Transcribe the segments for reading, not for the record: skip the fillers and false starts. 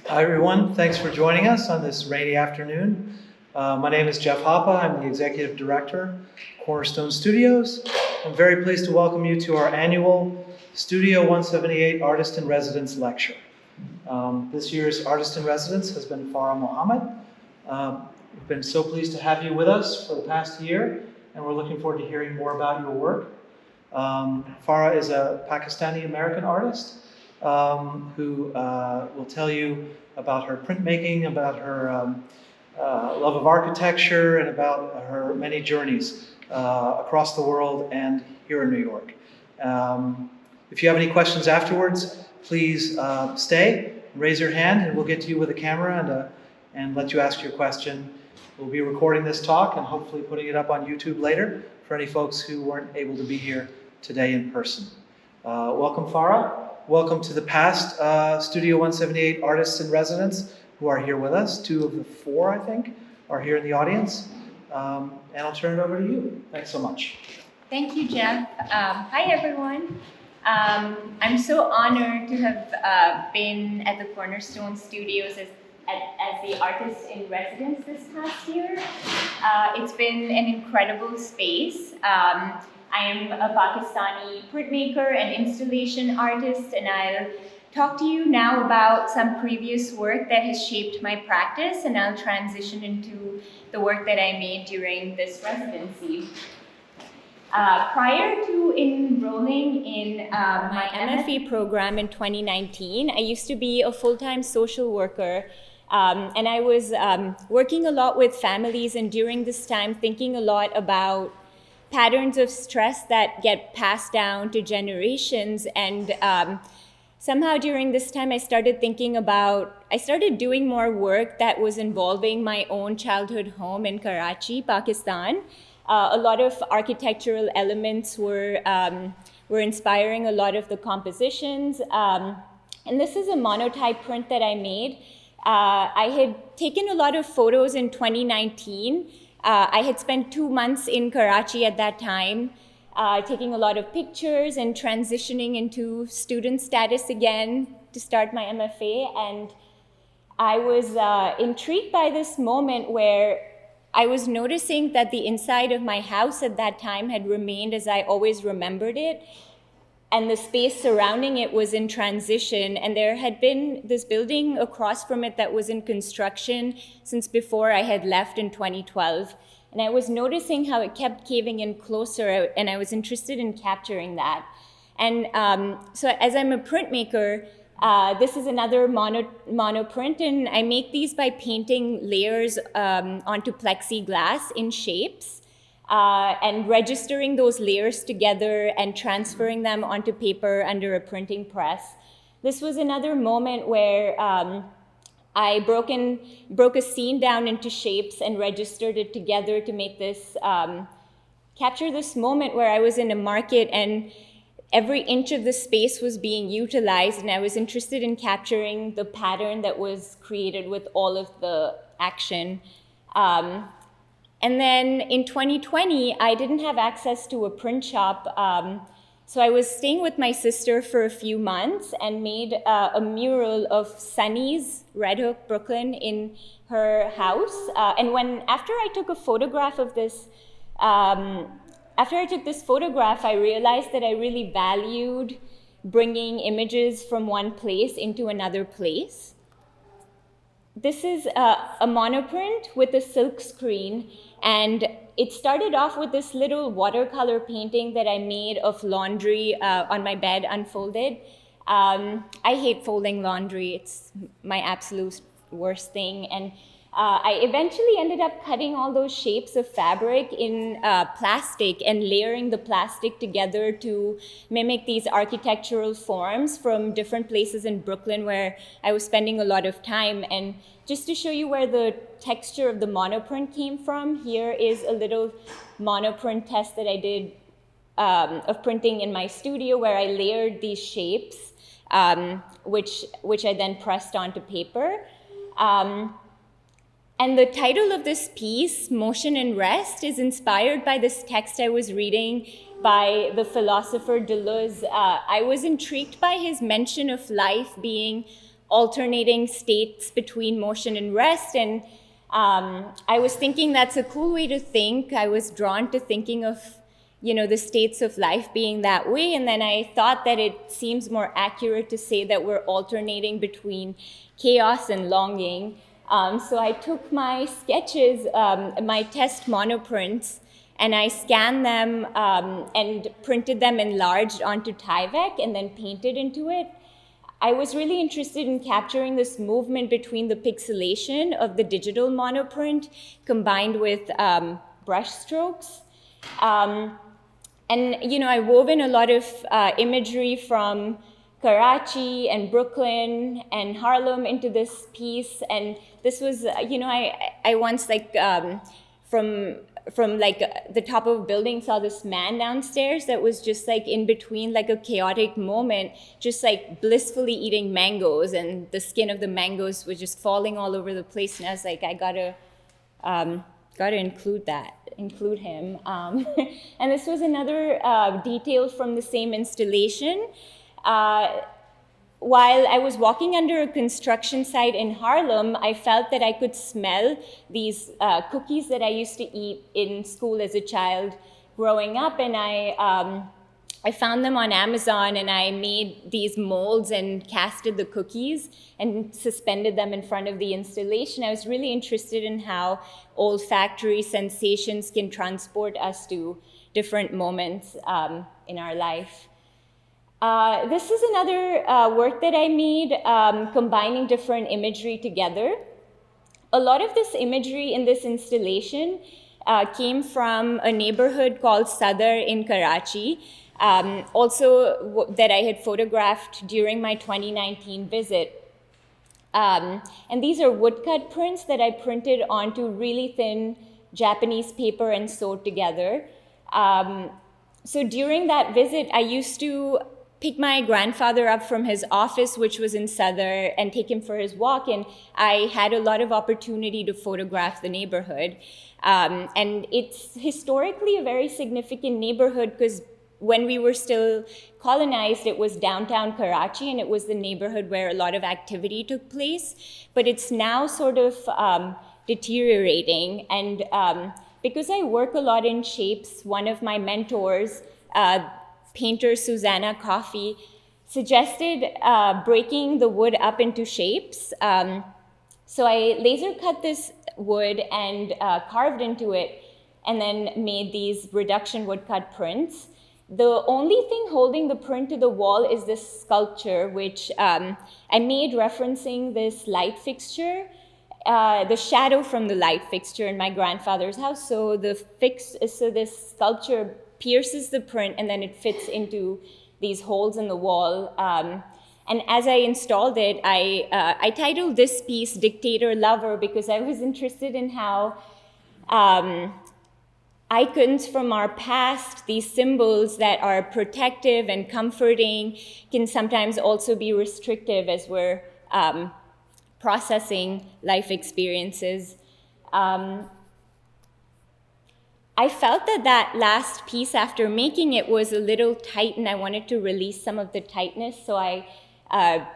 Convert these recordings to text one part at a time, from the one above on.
Hi everyone, thanks for joining us on this rainy afternoon. My name is Jeff Hoppe, I'm the Executive Director, Cornerstone Studios. I'm very pleased to welcome you to our annual Studio178 Artist-in-Residence lecture. This year's Artist-in-Residence has been Farah Mohammad. We've been so pleased to have you with us for the past year, and we're looking forward to hearing more about your work. Farah is a Pakistani-American artist who will tell you about her printmaking, about her love of architecture, and about her many journeys across the world and here in New York. If you have any questions afterwards, please stay, raise your hand, and we'll get to you with a camera and let you ask your question. We'll be recording this talk and hopefully putting it up on YouTube later for any folks who weren't able to be here today in person. Welcome, Farah. Welcome to the past Studio178 Artists-in-Residence who are here with us. 2 of the 4, I think, are here in the audience. And I'll turn it over to you. Thanks so much. Thank you, Jeff. Hi, everyone. I'm so honored to have been at the Cornerstone Studios as the Artist-in-Residence this past year. It's been an incredible space. I am a Pakistani printmaker and installation artist, and I'll talk to you now about some previous work that has shaped my practice, and I'll transition into the work that I made during this residency. Prior to enrolling in my MFA program in 2019, I used to be a full-time social worker, and I was working a lot with families, and during this time thinking a lot about patterns of stress that get passed down to generations. And somehow during this time, I started doing more work that was involving my own childhood home in Karachi, Pakistan. A lot of architectural elements were inspiring a lot of the compositions. And this is a monotype print that I made. I had taken a lot of photos in 2019. I had spent 2 months in Karachi at that time, taking a lot of pictures and transitioning into student status again to start my MFA. And I was intrigued by this moment where I was noticing that the inside of my house at that time had remained as I always remembered it, and the space surrounding it was in transition, and there had been this building across from it that was in construction since before I had left in 2012. And I was noticing how it kept caving in closer, and I was interested in capturing that. And so as I'm a printmaker, this is another mono print, and I make these by painting layers onto plexiglass in shapes. And registering those layers together and transferring them onto paper under a printing press. This was another moment where I broke a scene down into shapes and registered it together to make this, capture this moment where I was in a market and every inch of the space was being utilized, and I was interested in capturing the pattern that was created with all of the action. And then in 2020, I didn't have access to a print shop, so I was staying with my sister for a few months and made a mural of Sunny's, Red Hook, Brooklyn, in her house. And after I took this photograph, I realized that I really valued bringing images from one place into another place. This is a monoprint with a silk screen, and it started off with this little watercolor painting that I made of laundry on my bed unfolded. I hate folding laundry. It's my absolute worst thing. And I eventually ended up cutting all those shapes of fabric in plastic and layering the plastic together to mimic these architectural forms from different places in Brooklyn where I was spending a lot of time. And just to show you where the texture of the monoprint came from, here is a little monoprint test that I did of printing in my studio where I layered these shapes, which I then pressed onto paper. And the title of this piece, Motion and Rest, is inspired by this text I was reading by the philosopher Deleuze. I was intrigued by his mention of life being alternating states between motion and rest. And I was thinking that's a cool way to think. I was drawn to thinking of, the states of life being that way. And then I thought that it seems more accurate to say that we're alternating between chaos and longing. So I took my sketches, my test monoprints, and I scanned them and printed them enlarged onto Tyvek and then painted into it. I was really interested in capturing this movement between the pixelation of the digital monoprint combined with brush strokes. And, I wove in a lot of imagery from Karachi and Brooklyn and Harlem into this piece. And this was, I once from the top of a building saw this man downstairs that was just in between a chaotic moment, just blissfully eating mangoes, and the skin of the mangoes was just falling all over the place. And I was like, I gotta include him. And this was another detail from the same installation. While I was walking under a construction site in Harlem, I felt that I could smell these cookies that I used to eat in school as a child growing up, and I found them on Amazon, and I made these molds and casted the cookies and suspended them in front of the installation. I was really interested in how olfactory sensations can transport us to different moments in our life. This is another work that I made, combining different imagery together. A lot of this imagery in this installation came from a neighborhood called Sadr in Karachi, also that I had photographed during my 2019 visit. And these are woodcut prints that I printed onto really thin Japanese paper and sewed together. So during that visit, I used to pick my grandfather up from his office, which was in Sadr, and take him for his walk. And I had a lot of opportunity to photograph the neighborhood. And it's historically a very significant neighborhood because when we were still colonized, it was downtown Karachi, and it was the neighborhood where a lot of activity took place. But it's now sort of deteriorating. And because I work a lot in shapes, one of my mentors, painter Susanna Coffey, suggested breaking the wood up into shapes. So I laser cut this wood and carved into it, and then made these reduction woodcut prints. The only thing holding the print to the wall is this sculpture, which I made referencing this light fixture, the shadow from the light fixture in my grandfather's house. So this sculpture pierces the print, and then it fits into these holes in the wall. And as I installed it, I titled this piece Dictator Lover, because I was interested in how icons from our past, these symbols that are protective and comforting, can sometimes also be restrictive as we're processing life experiences. I felt that last piece, after making it, was a little tight, and I wanted to release some of the tightness. So I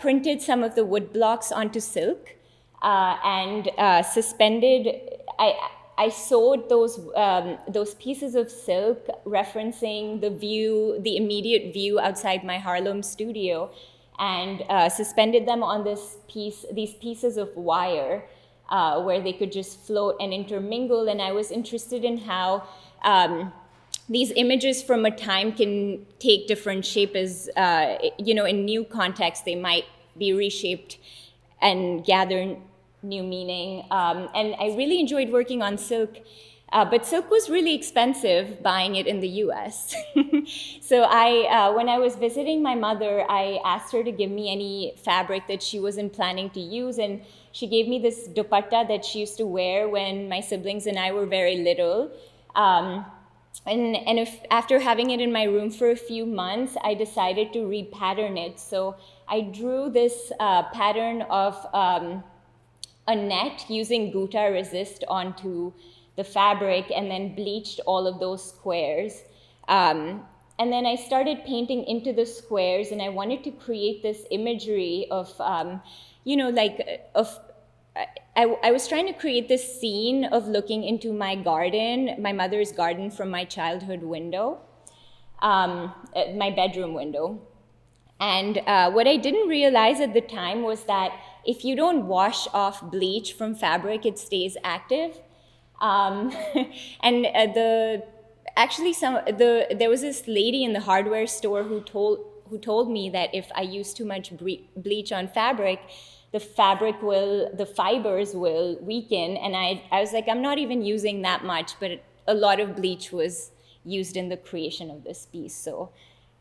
printed some of the wood blocks onto silk and suspended. I sewed those pieces of silk, referencing the immediate view outside my Harlem studio, and suspended them on these pieces of wire. Where they could just float and intermingle. And I was interested in how these images from a time can take different shape as, in new contexts, they might be reshaped and gather new meaning. And I really enjoyed working on silk, but silk was really expensive buying it in the US. So when I was visiting my mother, I asked her to give me any fabric that she wasn't planning to use, and she gave me this dupatta that she used to wear when my siblings and I were very little. After having it in my room for a few months, I decided to repattern it. So I drew this pattern of a net using Gutta resist onto the fabric, and then bleached all of those squares. And then I started painting into the squares, and I wanted to create this imagery of, I was trying to create this scene of looking into my garden, my mother's garden, from my childhood window, my bedroom window. And what I didn't realize at the time was that if you don't wash off bleach from fabric, it stays active. And there was this lady in the hardware store who told me that if I use too much bleach on fabric, the fibers will weaken. And I was like, I'm not even using that much, but a lot of bleach was used in the creation of this piece. So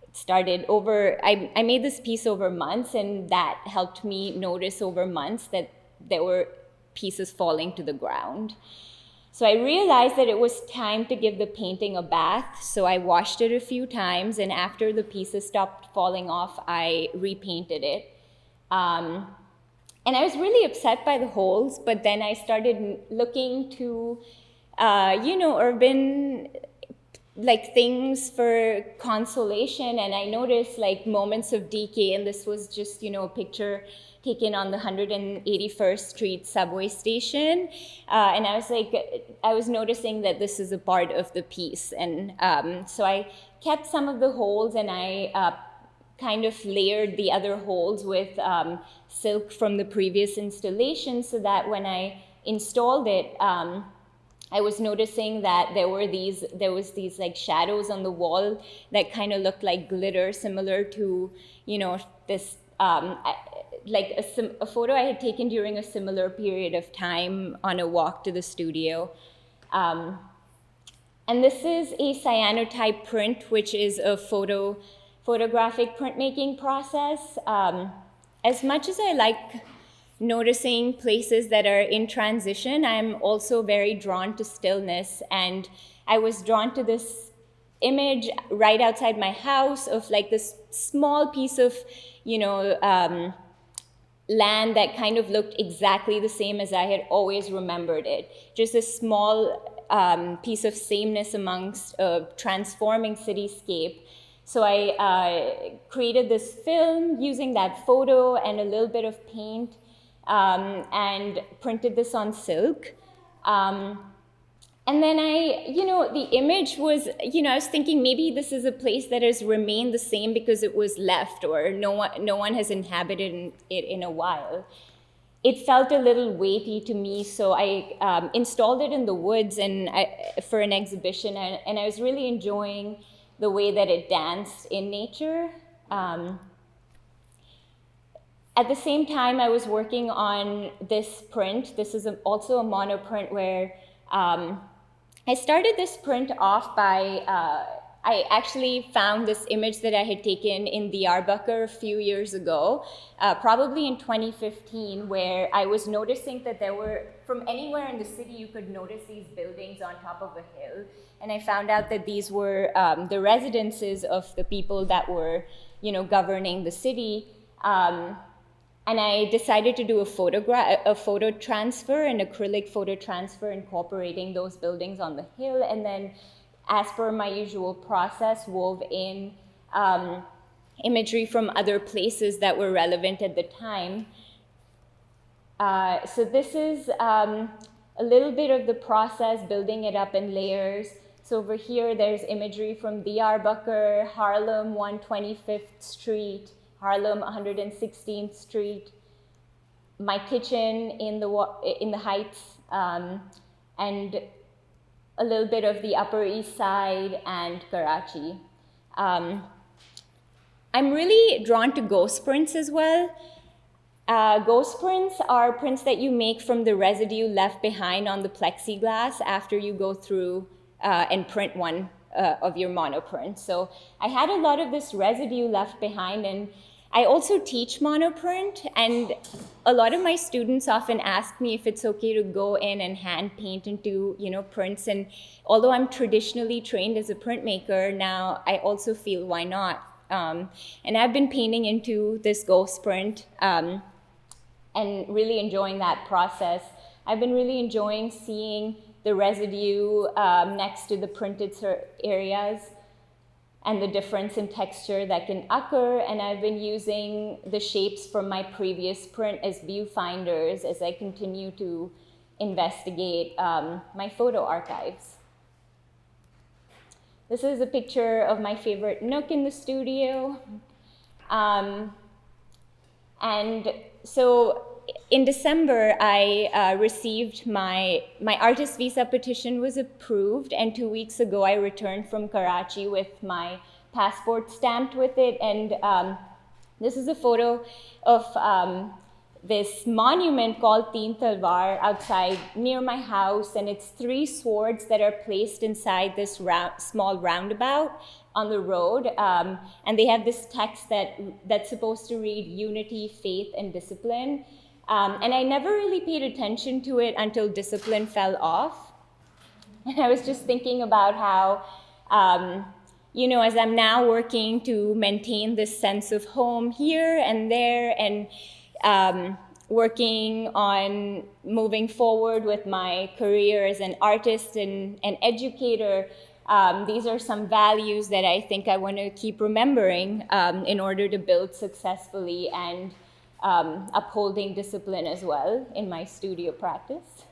it started I made this piece over months, and that helped me notice over months that there were pieces falling to the ground. So I realized that it was time to give the painting a bath. So I washed it a few times, and after the pieces stopped falling off, I repainted it. And I was really upset by the holes, but then I started looking to, urban things for consolation, and I noticed moments of decay, and this was just, a picture taken on the 181st Street subway station. And I was noticing that this is a part of the piece. And so I kept some of the holes, and I kind of layered the other holes with silk from the previous installation, so that when I installed it, I was noticing that there was these shadows on the wall that kind of looked like glitter, similar to, this, a photo I had taken during a similar period of time on a walk to the studio. And this is a cyanotype print, which is a photographic printmaking process. As much as I like noticing places that are in transition, I'm also very drawn to stillness. And I was drawn to this image right outside my house of this small piece of, land that kind of looked exactly the same as I had always remembered it. Just a small piece of sameness amongst a transforming cityscape. So I created this film using that photo and a little bit of paint, and printed this on silk. And then the image was, I was thinking maybe this is a place that has remained the same because it was left, or no one has inhabited it in a while. It felt a little weighty to me, so I installed it in the woods for an exhibition, and I was really enjoying the way that it danced in nature. At the same time, I was working on this print. This is also a monoprint where I started this print off by, I actually found this image that I had taken in Diyarbakir a few years ago, probably in 2015, where I was noticing that there were, from anywhere in the city, you could notice these buildings on top of a hill. And I found out that these were the residences of the people that were, governing the city. And I decided to do a photo transfer, an acrylic photo transfer, incorporating those buildings on the hill, and then, as per my usual process, wove in imagery from other places that were relevant at the time. So this is a little bit of the process, building it up in layers. So over here, there's imagery from Diyarbakir, Harlem, 125th Street, Harlem, 116th Street, my kitchen in the Heights, and a little bit of the Upper East Side and Karachi. I'm really drawn to ghost prints as well. Ghost prints are prints that you make from the residue left behind on the plexiglass after you go through and print one of your monoprint. So I had a lot of this residue left behind, and I also teach monoprint, and a lot of my students often ask me if it's okay to go in and hand paint into, prints. And although I'm traditionally trained as a printmaker, now I also feel why not. And I've been painting into this ghost print and really enjoying that process. I've been really enjoying seeing the residue next to the printed areas. and the difference in texture that can occur. And I've been using the shapes from my previous print as viewfinders as I continue to investigate my photo archives. This is a picture of my favorite nook in the studio. And so in December, I received my artist visa petition was approved, and 2 weeks ago I returned from Karachi with my passport stamped with it. And this is a photo of this monument called Teen Talwar outside near my house, and it's 3 swords that are placed inside this small roundabout on the road, and they have this text that's supposed to read unity, faith, and discipline. And I never really paid attention to it until discipline fell off. And I was just thinking about how, you know, as I'm now working to maintain this sense of home here and there, and working on moving forward with my career as an artist and an educator, these are some values that I think I want to keep remembering in order to build successfully and upholding discipline as well in my studio practice.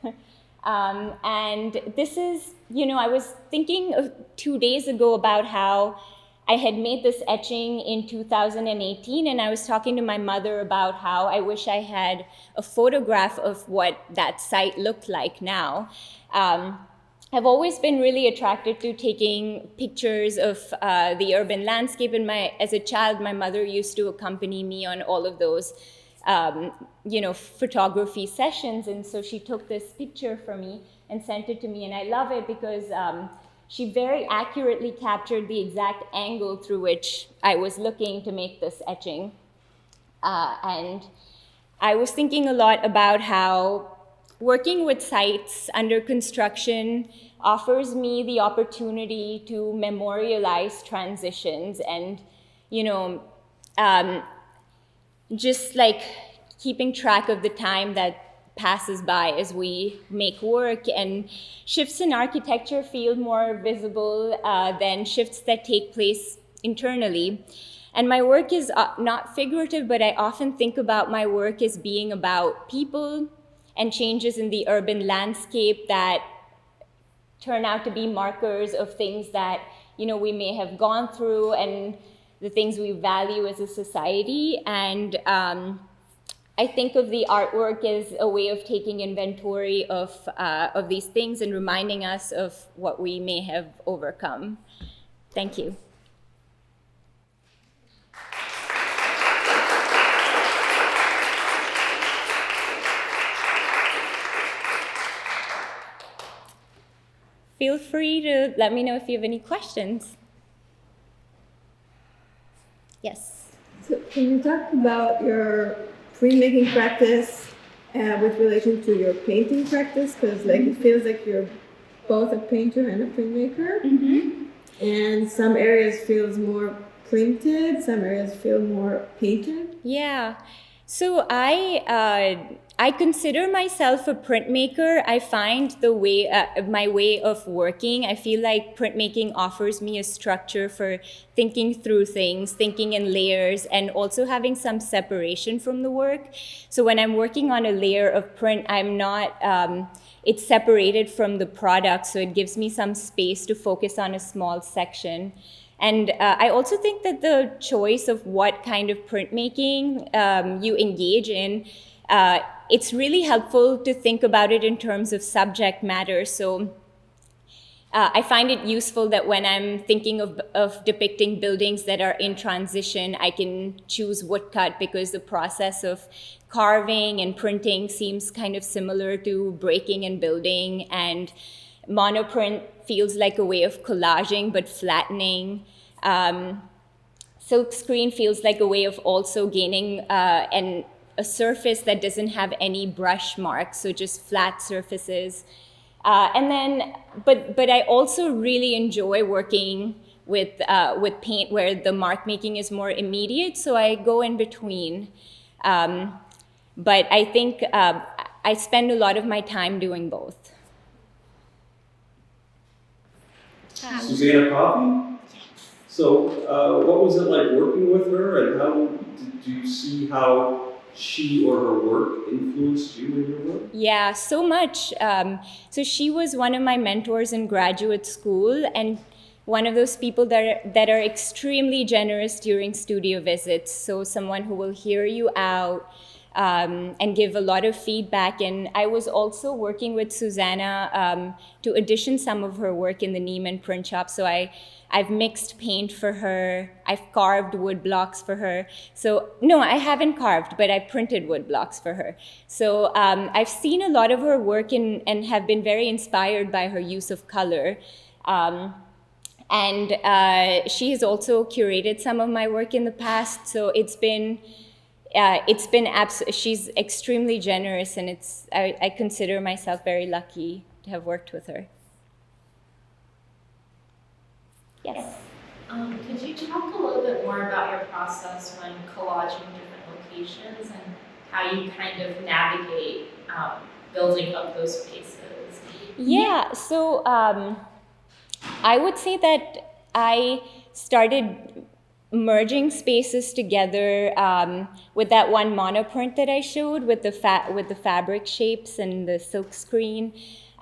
And this is, you know, I was thinking 2 days ago about how I had made this etching in 2018, and I was talking to my mother about how I wish I had a photograph of what that site looked like now. I've always been really attracted to taking pictures of the urban landscape, and as a child, my mother used to accompany me on all of those you know, photography sessions, and so she took this picture for me and sent it to me, and I love it because she very accurately captured the exact angle through which I was looking to make this etching. And I was thinking a lot about how working with sites under construction offers me the opportunity to memorialize transitions and, you know, just like keeping track of the time that passes by as we make work, and shifts in architecture feel more visible than shifts that take place internally. And my work is not figurative, but I often think about my work as being about people and changes in the urban landscape that turn out to be markers of things that, you know, we may have gone through and the things we value as a society. And I think of the artwork as a way of taking inventory of these things and reminding us of what we may have overcome. Thank you. Feel free to let me know if you have any questions. Yes. So can you talk about your printmaking practice with relation to your painting practice? Because like it feels like you're both a painter and a printmaker. Mm-hmm. And some areas feels more printed, some areas feel more painted. Yeah. So I consider myself a printmaker. I find the way, my way of working, I feel like printmaking offers me a structure for thinking through things, thinking in layers, and also having some separation from the work. So when I'm working on a layer of print, I'm not, it's separated from the product, so it gives me some space to focus on a small section. And I also think that the choice of what kind of printmaking you engage in, it's really helpful to think about it in terms of subject matter. So I find it useful that when I'm thinking of depicting buildings that are in transition, I can choose woodcut because the process of carving and printing seems kind of similar to breaking and building, and monoprint feels like a way of collaging but flattening. Silk screen feels like a way of also gaining a surface that doesn't have any brush marks, so just flat surfaces. And then, but I also really enjoy working with paint where the mark making is more immediate, so I go in between. But I think I spend a lot of my time doing both. Susanna Coffey? So what was it like working with her, and how did you see how she or her work influenced you in your work? Yeah, so much. So she was one of my mentors in graduate school, and one of those people that are extremely generous during studio visits. So someone who will hear you out and give a lot of feedback. And I was also working with Susanna to audition some of her work in the Neiman print shop. So I've mixed paint for her. I've carved wood blocks for her. So no, I haven't carved, but I printed wood blocks for her. So I've seen a lot of her work and have been very inspired by her use of color. And she has also curated some of my work in the past. So she's extremely generous, and I consider myself very lucky to have worked with her. Yes. Could you talk a little bit more about your process when collaging different locations and how you kind of navigate building up those spaces? Yeah, so I would say that I started merging spaces together with that one monoprint that I showed with the fabric shapes and the silk screen.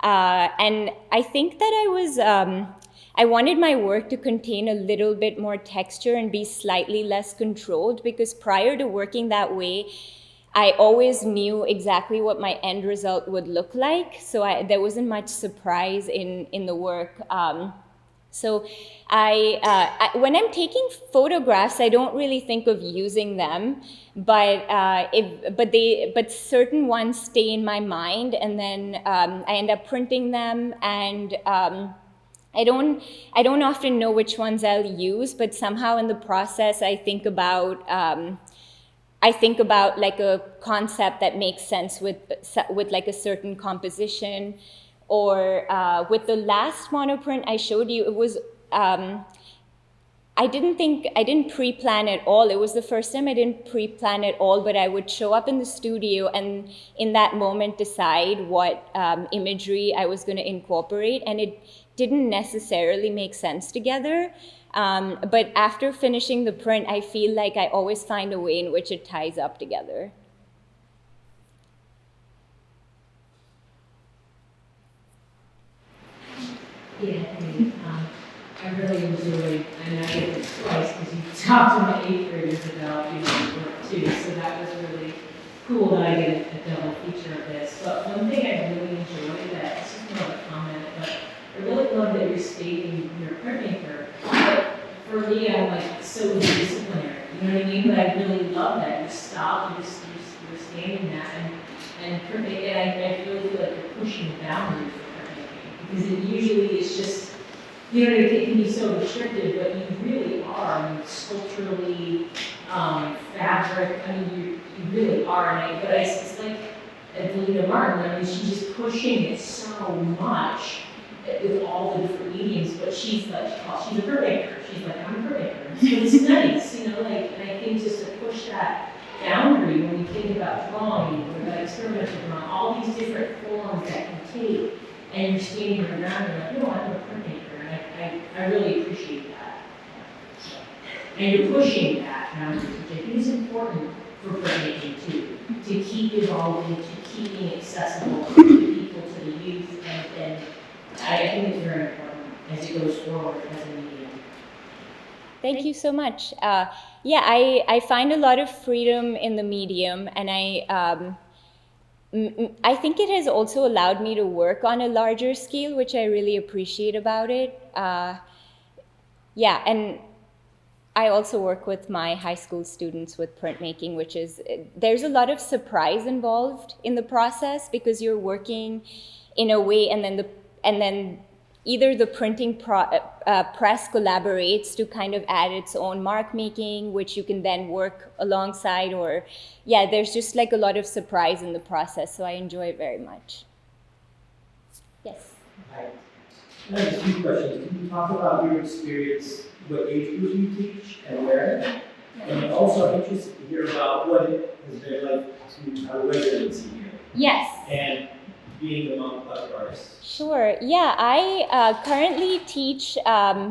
And I think that I wanted my work to contain a little bit more texture and be slightly less controlled, because prior to working that way, I always knew exactly what my end result would look like. So there wasn't much surprise in the work. So when I'm taking photographs, I don't really think of using them, but certain ones stay in my mind, and then I end up printing them, and I don't often know which ones I'll use, but somehow in the process I think about like a concept that makes sense with like a certain composition. Or with the last monoprint I showed you, it was, I didn't pre-plan at all. It was the first time I didn't pre-plan at all, but I would show up in the studio and in that moment decide what imagery I was going to incorporate, and it didn't necessarily make sense together. But after finishing the print, I feel like I always find a way in which it ties up together. Yeah, I really enjoyed, and I did it twice because you talked to my 8th graders about doing work too, so that was really cool that I did a double feature of this. But one thing I really enjoyed, that it's just more of a comment, but I really love that you're stating you're a printmaker. But for me, I'm like so disciplinary, you know what I mean? But I really love that you stop, you're standing that and printmaking, and I really feel like you're pushing the boundaries. Because it usually is just, you know, it can be so restrictive, but you really are. I mean, sculpturally, fabric, I mean, you really are. But it's like Adelina Martin, I mean, she's just pushing it so much with all the different mediums, but she's like, oh, she's a printmaker. She's like, I'm a printmaker. So it's nice, you know, like, and I think just to push that boundary when we think about drawing or about experimental drawing, all these different forms that can take. And you're standing around and you're like, no, I'm a printmaker, and I really appreciate that. And you're pushing that boundary, which I think is important for printmaking too, to keep evolving, to keep being accessible to the people, to the youth, and I think it's very important as it goes forward as a medium. Thank you so much. Yeah, I find a lot of freedom in the medium, and I think it has also allowed me to work on a larger scale, which I really appreciate about it. Yeah, and I also work with my high school students with printmaking, which is, there's a lot of surprise involved in the process because you're working in a way, and then either the printing press collaborates to kind of add its own mark making, which you can then work alongside, or yeah, there's just like a lot of surprise in the process, so I enjoy it very much. Yes? Hi. I have a few questions. Can you talk about your experience, what age groups you teach and where? And also I'm interested to hear about what it has been like to have a residency here. Yes. And being among other artists. Sure. Yeah, I currently teach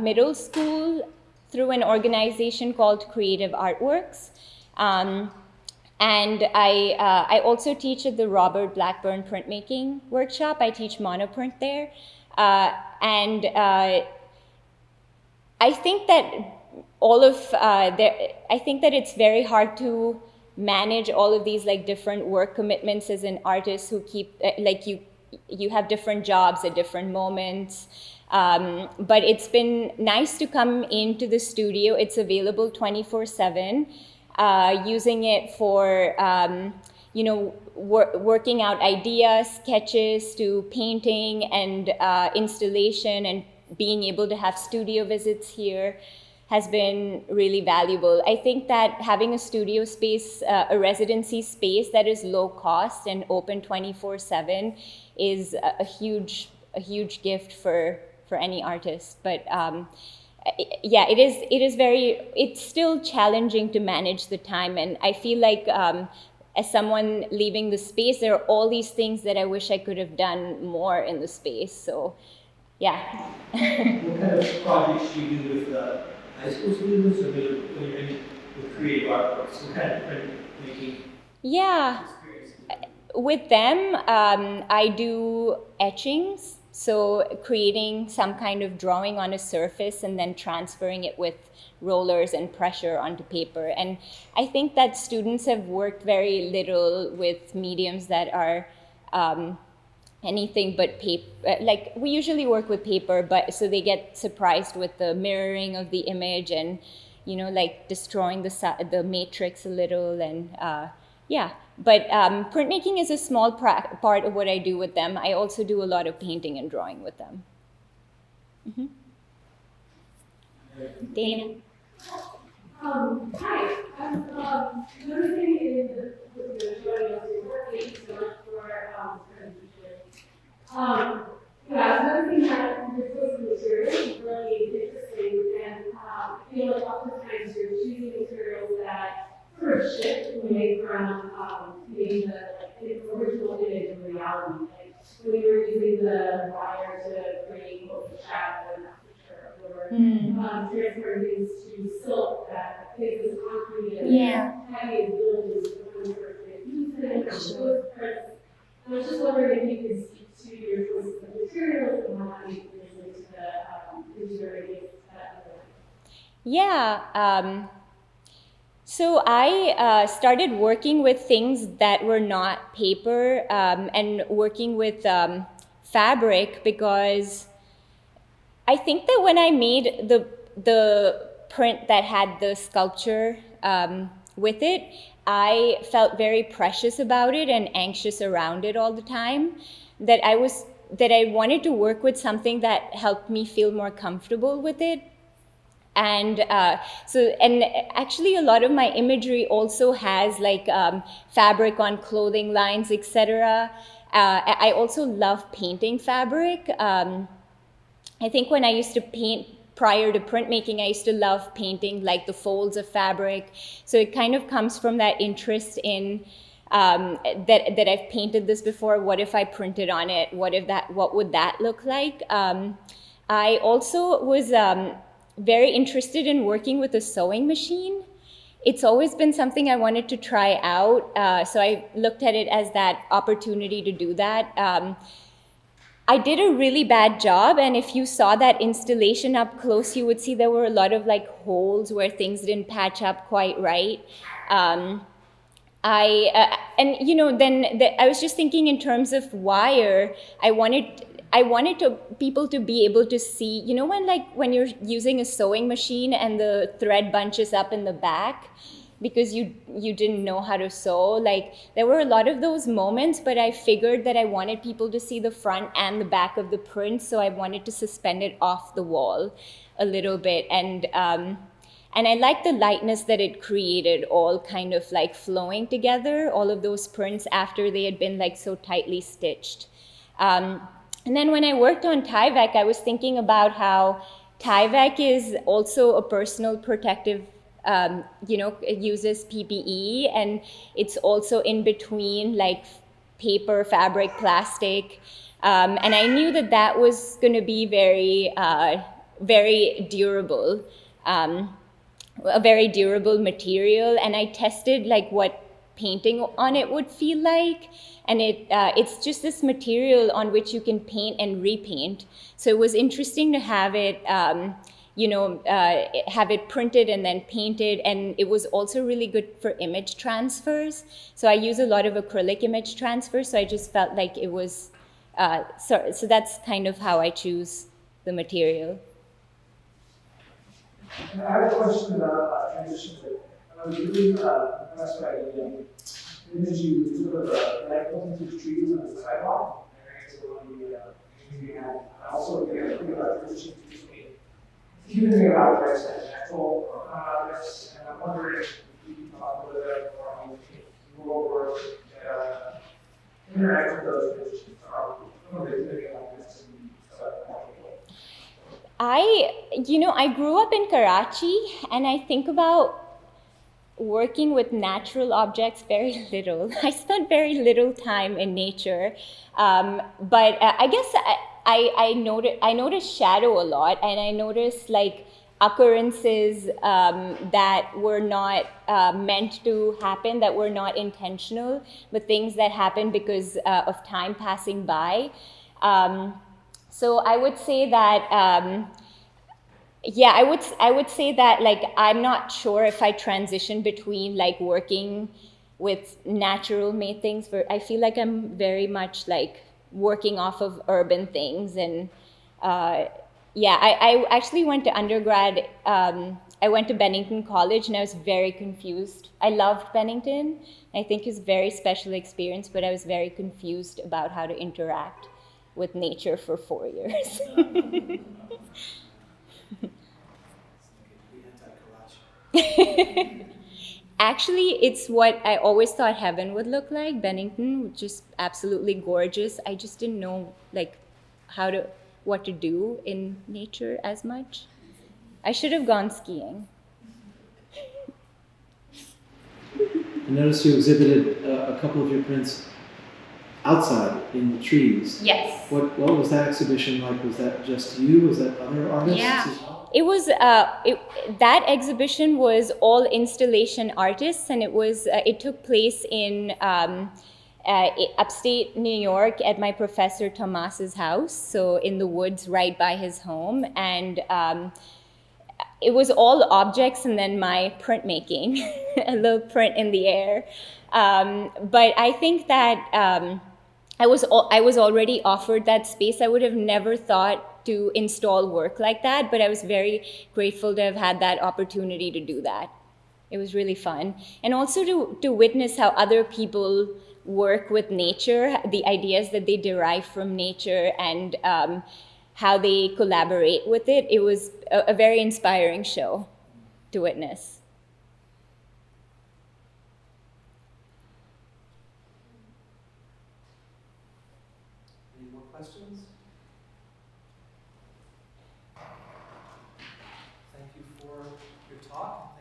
middle school through an organization called Creative Artworks. And I also teach at the Robert Blackburn printmaking workshop. I teach monoprint there. I think that I think that it's very hard to manage all of these like different work commitments as an artist who keep like you have different jobs at different moments. But it's been nice to come into the studio. It's available 24/7. Using it for, working out ideas, sketches, to painting and installation, and being able to have studio visits here has been really valuable. I think that having a studio space, a residency space that is low cost and open 24/7 is a huge gift for any artist. But yeah, it's still challenging to manage the time, and I feel like as someone leaving the space, there are all these things that I wish I could have done more in the space. So yeah. What kind of projects do you do with high school students, or when you're in with creative artworks? What kind of printmaking experience? With them, I do etchings. So creating some kind of drawing on a surface and then transferring it with rollers and pressure onto paper. And I think that students have worked very little with mediums that are anything but paper. Like we usually work with paper, but so they get surprised with the mirroring of the image and, like destroying the matrix a little and yeah. But printmaking is a small part of what I do with them. I also do a lot of painting and drawing with them. Mm-hmm. Dana? Hi. I'm noticing in the showing us your work, thank you so much for presentation. Yeah, I'm noticing that your choice of materials is really interesting, and I feel like oftentimes you're choosing materials that sort of shift away from maybe the original image of reality. Like when you were using the wire to create both the shadow and that picture, or transferring things to silk that is concrete and heavy and buildings when you were using it. I was just wondering if you could speak to your choice of materials and how you fit into your ideas. Yeah. So I started working with things that were not paper and working with fabric because I think that when I made the print that had the sculpture with it, I felt very precious about it and anxious around it all the time. That I wanted to work with something that helped me feel more comfortable with it. And and actually a lot of my imagery also has like fabric on clothing lines, etc. I also love painting fabric. I think when I used to paint prior to printmaking, I used to love painting like the folds of fabric. So it kind of comes from that interest in that I've painted this before. What if I printed on it? What would that look like? I also was very interested in working with a sewing machine. It's always been something I wanted to try out, so I looked at it as that opportunity to do that. I did a really bad job, and if you saw that installation up close, you would see there were a lot of like holes where things didn't patch up quite right. I was just thinking in terms of wire. I wanted people to be able to see, when you're using a sewing machine and the thread bunches up in the back because you didn't know how to sew. Like there were a lot of those moments, but I figured that I wanted people to see the front and the back of the print, so I wanted to suspend it off the wall a little bit. And I liked the lightness that it created, all kind of like flowing together, all of those prints after they had been like so tightly stitched. And then when I worked on Tyvek, I was thinking about how Tyvek is also a personal protective, it uses PPE, and it's also in between like paper, fabric, plastic. And I knew that was going to be very, very durable. a very durable material, and I tested like what painting on it would feel like, and it's just this material on which you can paint and repaint. So it was interesting to have it have it printed and then painted, and it was also really good for image transfers. So I use a lot of acrylic image transfer, so I just felt like it was, so that's kind of how I choose the material. And I have a question about transition. I was really impressed by the image you took of the light multitude trees on the sidewalk. And so you had also think about transition between human about this and natural this. And I'm wondering if you can talk a little bit more on your work interact with those transitions. I grew up in Karachi, and I think about working with natural objects very little. I spent very little time in nature, but I guess I noticed shadow a lot, and I noticed like occurrences that were not meant to happen, that were not intentional, but things that happen because of time passing by. So I would say that, I would say that like I'm not sure if I transition between like working with natural made things. I feel like I'm very much like working off of urban things, and I actually went to undergrad. I went to Bennington College, and I was very confused. I loved Bennington. I think it's a very special experience, but I was very confused about how to interact with nature for 4 years. Actually, it's what I always thought heaven would look like. Bennington, just absolutely gorgeous. I just didn't know like what to do in nature as much. I should have gone skiing. I noticed you exhibited a couple of your prints outside in the trees. Yes. What was that exhibition like? Was that just you? Was that other artists as well? It was that exhibition was all installation artists, and it took place in upstate New York at my professor Tomas's house, so in the woods right by his home, and it was all objects and then my printmaking, a little print in the air. But I think that I was already offered that space. I would have never thought to install work like that, but I was very grateful to have had that opportunity to do that. It was really fun. And also to witness how other people work with nature, the ideas that they derive from nature, and how they collaborate with it. It was a very inspiring show to witness. Any more questions? Thank you for your talk.